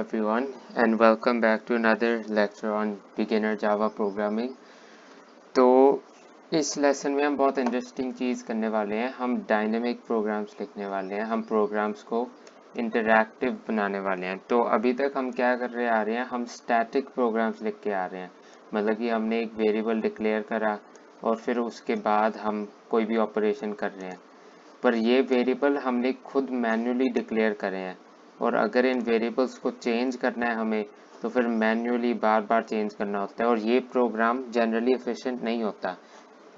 everyone and welcome back to another lecture on beginner Java programming। तो इस lesson में हम बहुत इंटरेस्टिंग चीज़ करने वाले हैं। हम डायनेमिक प्रोग्राम्स लिखने वाले हैं। हम प्रोग्राम्स को इंटरैक्टिव बनाने वाले हैं। तो अभी तक हम क्या कर रहे आ रहे हैं, हम स्टैटिक प्रोग्राम्स लिख के आ रहे हैं। मतलब कि हमने एक वेरिएबल डिक्लेयर करा और फिर उसके बाद हम कोई भी ऑपरेशन कर रहे हैं, पर ये वेरिएबल हमने खुद मैन्युअली डिक्लेयर करे हैं और अगर इन वेरिएबल्स को चेंज करना है हमें तो फिर मैन्युअली बार बार चेंज करना होता है और ये प्रोग्राम जनरली एफिशिएंट नहीं होता।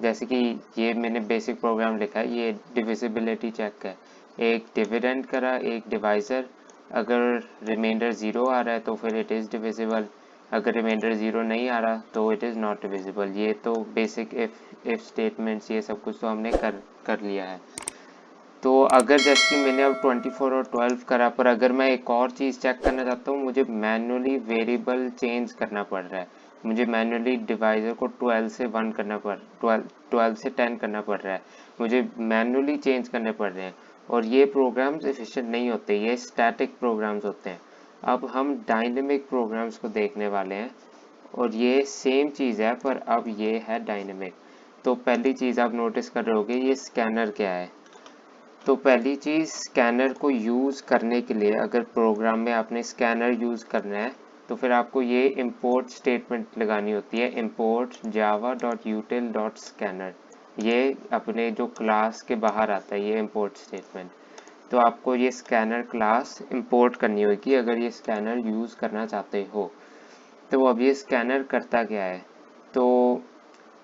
जैसे कि ये मैंने बेसिक प्रोग्राम लिखा है, ये डिविजिबिलिटी चेक है, एक डिविडेंड करा, एक डिवाइज़र। अगर रिमाइंडर 0 आ रहा है तो फिर इट इज़ डिविजिबल, अगर रिमाइंडर 0 नहीं आ रहा तो इट इज़ नॉट डिविजिबल। ये तो बेसिक इफ स्टेटमेंट्स ये सब कुछ तो हमने कर लिया है। तो अगर जैसे कि मैंने अब 24 और 12 करा, पर अगर मैं एक और चीज़ चेक करना चाहता हूँ, मुझे मैन्युअली वेरिएबल चेंज करना पड़ रहा है। मुझे मैन्युअली डिवाइज़र को 12 से 1 करना 12 से 10 करना पड़ रहा है। मुझे मैन्युअली चेंज करने पड़ रहे हैं और ये प्रोग्राम्स एफिशिएंट नहीं होते, ये स्टैटिक प्रोग्राम्स होते हैं। अब हम डायनेमिक प्रोग्राम्स को देखने वाले हैं और ये सेम चीज़ है पर अब ये है डायनेमिक। तो पहली चीज़ आप नोटिस कर रहे होगे, ये स्कैनर क्या है। तो पहली चीज़, स्कैनर को यूज़ करने के लिए अगर प्रोग्राम में आपने स्कैनर यूज़ करना है तो फिर आपको ये इंपोर्ट स्टेटमेंट लगानी होती है, इंपोर्ट java.util.scanner। ये अपने जो क्लास के बाहर आता है ये इंपोर्ट स्टेटमेंट। तो आपको ये स्कैनर क्लास इंपोर्ट करनी होगी अगर ये स्कैनर यूज़ करना चाहते हो। तो अब ये स्कैनर करता क्या है, तो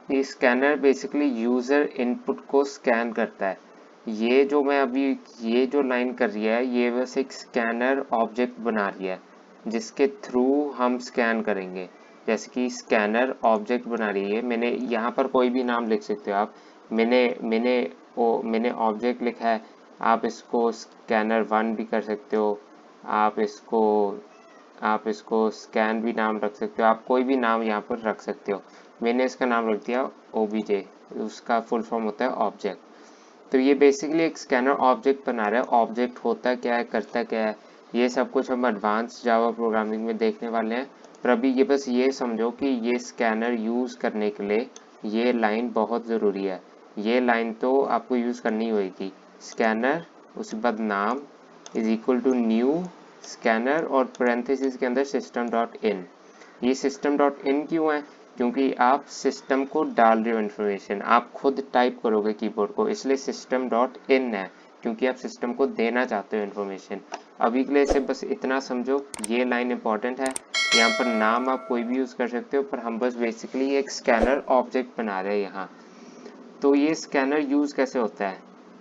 ये स्कैनर बेसिकली यूज़र इनपुट को स्कैन करता है। ये जो मैं अभी ये जो लाइन कर रही है ये बस एक स्कैनर ऑब्जेक्ट बना रही है जिसके थ्रू हम स्कैन करेंगे। जैसे कि स्कैनर ऑब्जेक्ट बना रही है, मैंने यहाँ पर कोई भी नाम लिख सकते हो आप। मैंने ऑब्जेक्ट लिखा है, आप इसको स्कैनर 1 भी कर सकते हो, आप इसको स्कैन भी नाम रख सकते हो, आप कोई भी नाम यहाँ पर रख सकते हो। मैंने इसका नाम रख दिया OBJ, उसका फुल फॉर्म होता है ऑब्जेक्ट। तो ये बेसिकली एक स्कैनर ऑब्जेक्ट बना रहा है। ऑब्जेक्ट होता क्या है, करता क्या है, ये सब कुछ हम एडवांस जावा प्रोग्रामिंग में देखने वाले हैं। पर अभी ये बस ये समझो कि ये स्कैनर यूज़ करने के लिए ये लाइन बहुत ज़रूरी है। ये लाइन तो आपको यूज़ करनी होगी। स्कैनर उसके बाद नाम is equal to new scanner और पैरेंथेसिस के अंदर सिस्टम डॉट इन। ये सिस्टम डॉट इन क्यों है, क्योंकि आप सिस्टम को डाल रहे हो इन्फॉर्मेशन, आप खुद टाइप करोगे कीबोर्ड को, इसलिए सिस्टम डॉट इन है, क्योंकि आप सिस्टम को देना चाहते हो इन्फॉर्मेशन। अभी के लिए इसे बस इतना समझो, ये लाइन इंपॉर्टेंट है। यहाँ पर नाम आप कोई भी यूज़ कर सकते हो, पर हम बस बेसिकली एक स्कैनर ऑब्जेक्ट बना रहे हैं यहाँ। तो ये स्कैनर यूज़ कैसे होता है,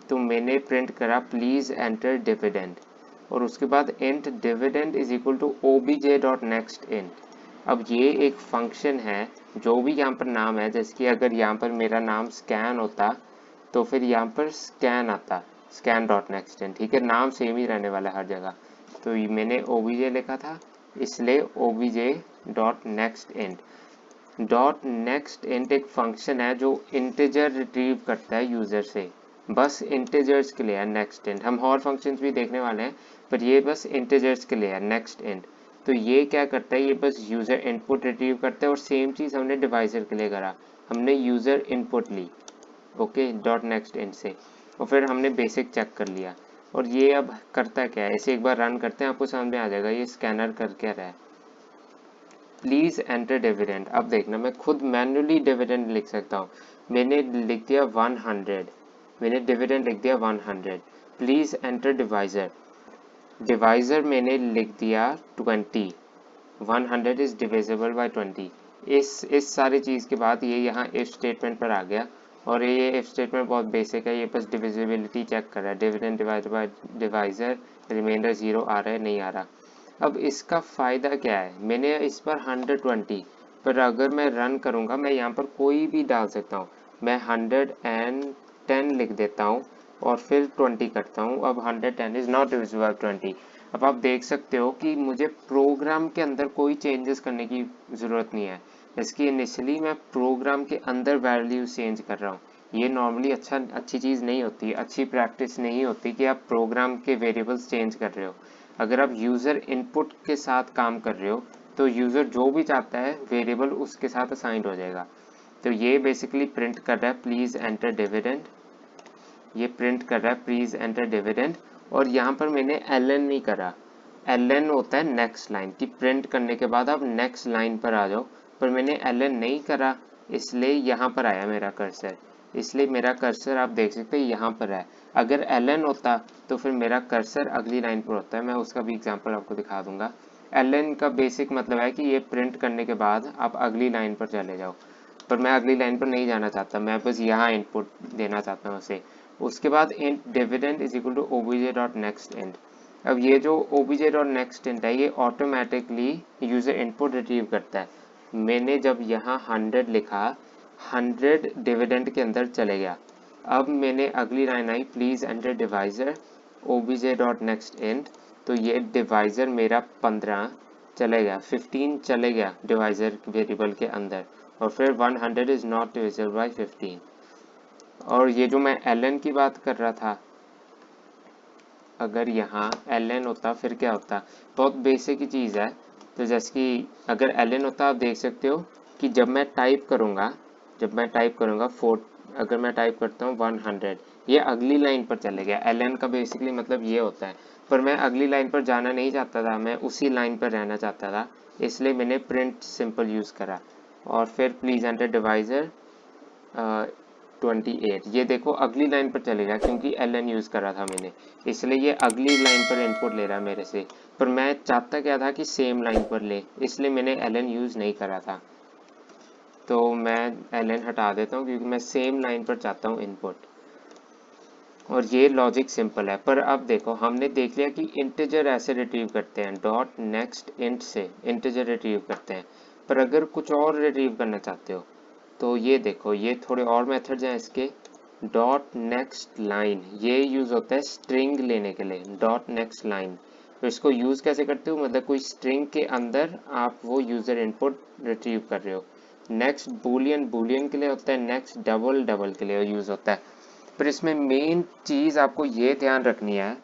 तो मैंने प्रिंट करा प्लीज़ एंटर डिविडेंड और उसके बाद int dividend is equal to obj dot next int. अब ये एक फंक्शन है, जो भी यहाँ पर नाम है, जैसे कि अगर यहाँ पर मेरा नाम स्कैन होता तो फिर यहाँ पर स्कैन आता, स्कैन डॉट नेक्स्ट इंट। ठीक है, नाम सेम ही रहने वाला है हर जगह। तो ये मैंने obj लिखा था, इसलिए obj dot next int. Dot next int एक फंक्शन है जो इंटीजर रिट्रीव करता है यूज़र से, बस इंटीजर्स के लिए है नेक्स्ट इंट। हम और फंक्शंस भी देखने वाले हैं, पर ये बस इंटीजर्स के लिए है नेक्स्ट इंट। तो ये क्या करता है, ये बस यूज़र इनपुट रिट्रीव करता है और सेम चीज़ हमने डिवाइजर के लिए करा, हमने यूज़र इनपुट ली ओके डॉट नेक्स्ट इंट से और फिर हमने बेसिक चेक कर लिया। और ये अब करता क्या है, इसे एक बार रन करते हैं, आपको समझ में आ जाएगा ये स्कैनर कर क्या रहा है। प्लीज़ एंटर डिविडेंड, अब देखना मैं खुद मैन्युअली डिविडेंड लिख सकता हूँ। मैंने लिख दिया 100, मैंने डिविडेंड लिख दिया 100। प्लीज़ एंटर डिवाइज़र, डिवाइज़र मैंने लिख दिया 20, 100 इज़ डिविजिबल बाय 20। इस सारी चीज़ के बाद ये यहाँ इफ स्टेटमेंट पर आ गया और ये इफ स्टेटमेंट बहुत बेसिक है, ये बस डिविजिबिलिटी चेक कर रहा है, dividend divided by divisor, remainder 0 आ रहा है नहीं आ रहा। अब इसका फ़ायदा क्या है, मैंने इस पर 120, पर अगर मैं रन करूँगा मैं यहाँ पर कोई भी डाल सकता हूँ। मैं 110 लिख देता हूँ और फिर 20 करता हूँ। अब 110 इज़ नॉट डिविजिबल बाय 20। अब आप देख सकते हो कि मुझे प्रोग्राम के अंदर कोई चेंजेस करने की ज़रूरत नहीं है। इसकी इनिशियली मैं प्रोग्राम के अंदर वैल्यूज चेंज कर रहा हूँ। ये नॉर्मली अच्छी चीज़ नहीं होती, अच्छी प्रैक्टिस नहीं होती कि आप प्रोग्राम के वेरिएबल्स चेंज कर रहे हो। अगर आप यूज़र इनपुट के साथ काम कर रहे हो तो यूज़र जो भी चाहता है वेरिएबल उसके साथ असाइंड हो जाएगा। तो ये बेसिकली प्रिंट कर रहा है प्लीज़ एंटर डिविडेंड, ये प्रिंट कर रहा है प्लीज़ एंटर डिविडेंड। और यहाँ पर मैंने एल नहीं करा, एल होता है नेक्स्ट लाइन की, प्रिंट करने के बाद आप नेक्स्ट लाइन पर आ जाओ, पर मैंने एल नहीं करा इसलिए यहाँ पर आया मेरा कर्सर, इसलिए मेरा कर्सर आप देख सकते हैं यहाँ पर है। अगर एल होता तो फिर मेरा कर्सर अगली लाइन पर होता है, मैं उसका भी एग्जांपल आपको दिखा दूंगा। एल का बेसिक मतलब है कि ये प्रिंट करने के बाद आप अगली लाइन पर चले जाओ, पर मैं अगली लाइन पर नहीं जाना चाहता, मैं बस यहाँ इनपुट देना चाहता हूँ उसे। उसके बाद int dividend is equal to obj dot next int. अब ये जो obj डॉट नेक्स्ट इंट है ये ऑटोमेटिकली यूजर इनपुट रिट्रीव करता है। मैंने जब यहाँ 100 लिखा, 100 डिविडेंड के अंदर चले गया। अब मैंने अगली line I please enter divisor obj dot next int, तो ये डिवाइजर मेरा 15 चले गया, 15 चले गया डिवाइजर वेरिएबल के अंदर, और फिर 100 इज नॉट डिविजिबल बाय 15। और ये जो मैं ln की बात कर रहा था, अगर यहाँ ln होता फिर क्या होता, बहुत बेसिक ही चीज़ है। तो जैसे कि अगर ln होता आप देख सकते हो कि जब मैं टाइप करूँगा, अगर मैं टाइप करता हूँ 100, ये अगली लाइन पर चले गया। ln का बेसिकली मतलब ये होता है, पर मैं अगली लाइन पर जाना नहीं चाहता था, मैं उसी लाइन पर रहना चाहता था, इसलिए मैंने प्रिंट सिंपल यूज़ करा। और फिर प्लीज़ एंटर डिवाइजर 28, ये देखो अगली लाइन पर चलेगा क्योंकि ln यूज़ करा था मैंने, इसलिए ये अगली लाइन पर इनपुट ले रहा है मेरे से। पर मैं चाहता क्या था कि सेम लाइन पर ले, इसलिए मैंने ln यूज़ नहीं करा था। तो मैं ln हटा देता हूँ क्योंकि मैं सेम लाइन पर चाहता हूँ इनपुट। और ये लॉजिक सिंपल है। पर अब देखो हमने देख लिया कि इंटीजर ऐसे रिट्रीव करते हैं, डॉट नेक्स्ट इंट से इंटीजर रिट्रीव करते हैं। पर अगर कुछ और रिट्रीव करना चाहते हो तो ये देखो, ये थोड़े और मेथड्स हैं इसके। डॉट नेक्स्ट लाइन ये यूज़ होता है स्ट्रिंग लेने के लिए, डॉट नेक्स्ट लाइन। तो इसको यूज़ कैसे करते हो, मतलब कोई स्ट्रिंग के अंदर आप वो यूज़र इनपुट रिट्रीव कर रहे हो। नेक्स्ट बूलियन, बूलियन के लिए होता है, नेक्स्ट डबल, डबल के लिए यूज़ होता है। पर इसमें मेन चीज़ आपको ये ध्यान रखनी है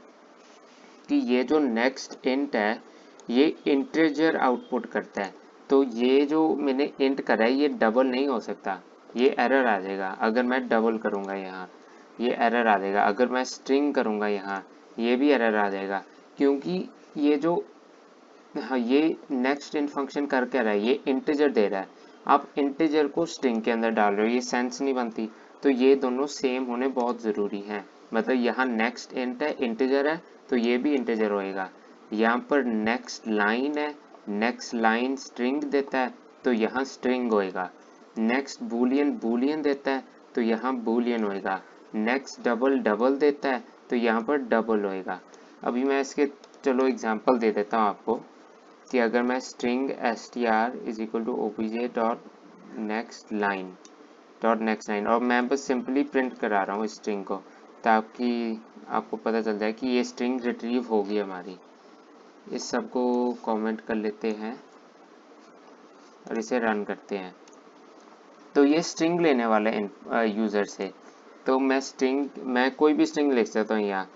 कि ये जो नेक्स्ट इंट है ये इंटीजर आउटपुट करता है। तो ये जो मैंने इंट करा है ये डबल नहीं हो सकता, ये एरर आ जाएगा। अगर मैं डबल करूँगा यहाँ ये एरर आ जाएगा, अगर मैं स्ट्रिंग करूँगा यहाँ ये भी एरर आ जाएगा, क्योंकि ये जो हाँ ये नेक्स्ट इंट फंक्शन कर क्या रहा है, ये इंटीजर दे रहा है। आप इंटीजर को स्ट्रिंग के अंदर डाल रहे हो, ये सेंस नहीं बनती। तो ये दोनों सेम होने बहुत ज़रूरी हैं। मतलब यहाँ नेक्स्ट इंट है, इंटीजर है, तो ये भी इंटीजर होएगा। यहाँ पर नेक्स्ट लाइन है, नेक्स्ट लाइन स्ट्रिंग देता है, तो यहाँ स्ट्रिंग होएगा। नेक्स्ट बूलियन, बूलियन देता है, तो यहाँ बूलियन होएगा। नेक्स्ट डबल, डबल देता है, तो यहाँ पर डबल होएगा। अभी मैं इसके चलो एग्जांपल दे देता हूँ आपको कि अगर मैं string str is equal to obj dot next line, और मैं बस सिंपली प्रिंट करा रहा हूँ स्ट्रिंग को, ताकि आपको पता चल जाए कि ये स्ट्रिंग रिट्रीव होगी हमारी। इस सब को कमेंट कर लेते हैं और इसे रन करते हैं। तो ये स्ट्रिंग लेने वाला है यूज़र से, तो मैं कोई भी स्ट्रिंग लिख सकता हूँ यहाँ,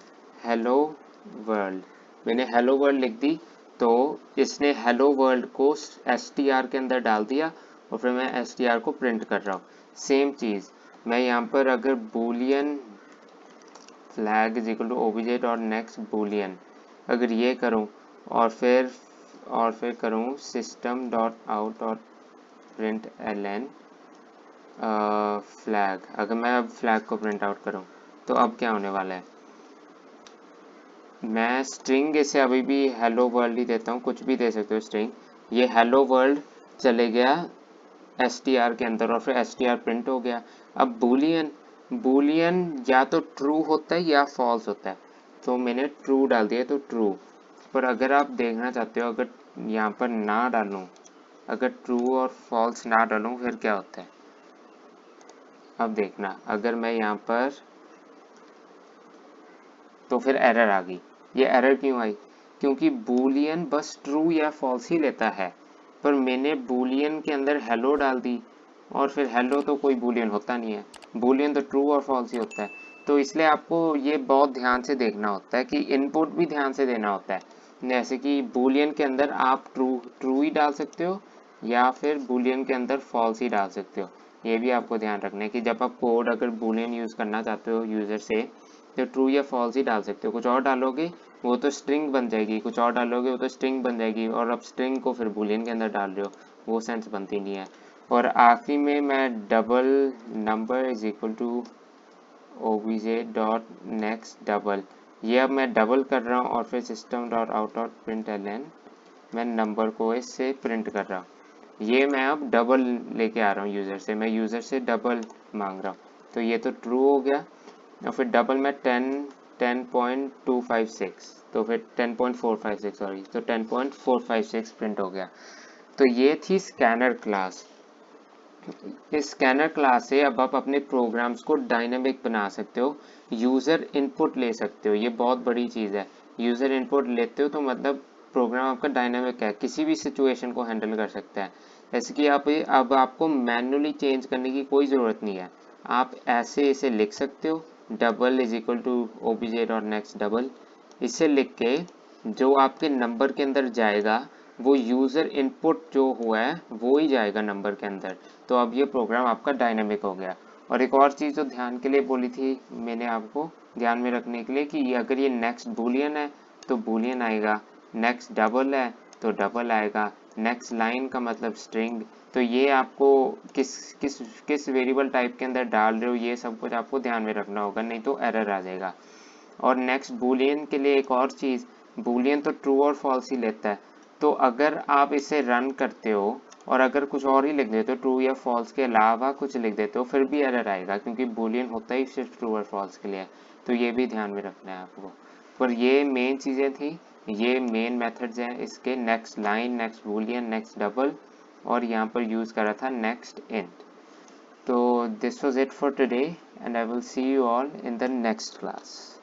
हेलो वर्ल्ड। मैंने हेलो वर्ल्ड लिख दी, तो इसने हेलो वर्ल्ड को str के अंदर डाल दिया, और फिर मैं str को प्रिंट कर रहा हूँ। सेम चीज़ मैं यहाँ पर अगर boolean flag is equal to obj dot next boolean अगर ये करूँ, और फिर करूँ system dot out dot print ln flag, अगर मैं अब फ्लैग को प्रिंट आउट करूँ तो अब क्या होने वाला है, मैं स्ट्रिंग इसे अभी भी हेलो वर्ल्ड ही देता हूँ, कुछ भी दे सकते हो स्ट्रिंग। ये हेलो वर्ल्ड चले गया str के अंदर और फिर str प्रिंट हो गया। अब बूलियन, बूलियन या तो ट्रू होता है या फॉल्स होता है, तो मैंने ट्रू डाल दिया तो ट्रू। पर अगर आप देखना चाहते हो अगर यहाँ पर ना डालूँ, अगर ट्रू और फॉल्स ना डालूँ फिर क्या होता है, अब देखना अगर मैं यहाँ पर, तो फिर एरर आ गई। ये एरर क्यों आई, क्योंकि बूलियन बस ट्रू या फॉल्स ही लेता है, पर मैंने बूलियन के अंदर हेलो डाल दी, और फिर हेलो तो कोई बूलियन होता नहीं है, बूलियन तो ट्रू और फॉल्स ही होता है। तो इसलिए आपको ये बहुत ध्यान से देखना होता है कि इनपुट भी ध्यान से देना होता है। जैसे कि बूलियन के अंदर आप ट्रू ही डाल सकते हो या फिर बूलियन के अंदर फॉल्स ही डाल सकते हो। ये भी आपको ध्यान रखना है कि जब आप कोड अगर बूलियन यूज़ करना चाहते हो यूज़र से तो ट्रू या फॉल्स ही डाल सकते हो। कुछ और डालोगे वो तो स्ट्रिंग बन जाएगी, कुछ और डालोगे वो तो स्ट्रिंग बन जाएगी, और अब स्ट्रिंग को फिर बूलियन के अंदर डाल रहे हो, वो सेंस बनती नहीं है। और आखिरी में मैं double number is equal to obj dot next double, ये अब मैं डबल कर रहा हूँ और फिर system dot out dot print LN मैं नंबर को इससे प्रिंट कर रहा हूँ। ये मैं अब डबल लेके आ रहा हूँ यूज़र से, मैं यूज़र से डबल मांग रहा हूँ, तो ये तो ट्रू हो गया। और फिर डबल में 10.256, तो फिर 10.456 सॉरी, तो 10.456 प्रिंट हो गया। तो ये थी स्कैनर क्लास। इस स्कैनर क्लास से अब आप अपने प्रोग्राम्स को डायनामिक बना सकते हो, यूज़र इनपुट ले सकते हो, ये बहुत बड़ी चीज़ है। यूज़र इनपुट लेते हो तो मतलब प्रोग्राम आपका डायनामिक है, किसी भी सिचुएशन को हैंडल कर सकता है। जैसे कि आप अब आपको मैन्युअली चेंज करने की कोई ज़रूरत नहीं है, आप ऐसे इसे लिख सकते हो, double is equal to obj dot next double, इसे लिख के जो आपके नंबर के अंदर जाएगा वो यूज़र इनपुट जो हुआ है वो ही जाएगा नंबर के अंदर। तो अब ये प्रोग्राम आपका डायनामिक हो गया। और एक और चीज़ जो ध्यान के लिए बोली थी मैंने आपको ध्यान में रखने के लिए कि ये अगर ये नेक्स्ट बूलियन है तो बूलियन आएगा, नेक्स्ट डबल है तो डबल आएगा, नेक्स्ट लाइन का मतलब स्ट्रिंग। तो ये आपको किस किस किस वेरिएबल टाइप के अंदर डाल रहे हो ये सब कुछ आपको ध्यान में रखना होगा, नहीं तो एरर आ जाएगा। और नेक्स्ट बूलियन के लिए एक और चीज़, बूलियन तो ट्रू और फॉल्स ही लेता है, तो अगर आप इसे रन करते हो और अगर कुछ और ही लिख देते हो, ट्रू या फॉल्स के अलावा कुछ लिख देते हो, फिर भी एरर आएगा क्योंकि बूलियन होता ही सिर्फ ट्रू और फॉल्स के लिए है। तो ये भी ध्यान में रखना है आपको। पर ये मेन चीज़ें थी, ये मेन मेथड्स हैं इसके, next line, next Boolean, next double, और यहाँ पर यूज़ करा था नेक्स्ट इंट। तो this was it for today and I will see you all in the next class.